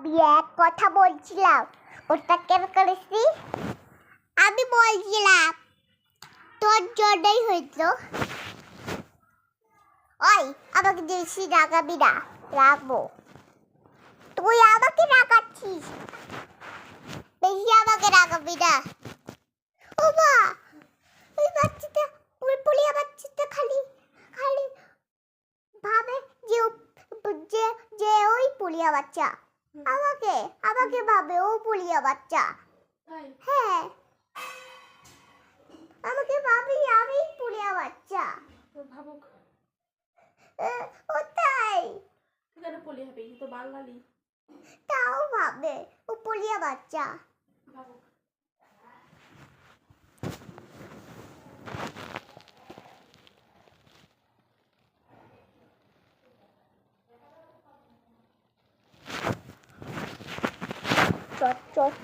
আমি এক কথা বলছিলাম, ওটা কেন করেছি? আমি বলছিলাম তোর জন্যই হয়েছিল। ওই আমাকে বেশি রাগাবি না, রাখবো। তুই আমাকে রাগাচ্ছিস, বেশি আমাকে রাগাবি না। ও মা, ওই বাচ্চাটা, ওই পুলিয়া বাচ্চাটা খালি খালি ভাবে যে যে যে ওই পুলিয়া বাচ্চা। আমাকে আমাকে ভাবে ও পুলিয়া বাচ্চা। হ্যাঁ, আমাকে ভাবি আমি পুলিয়া বাচ্চা। ভাবুক ও তাই কেন পুলি হবে? তো বাঙালি। তাও ভাবে ও পুলিয়া বাচ্চা। ভাবুক। চট চট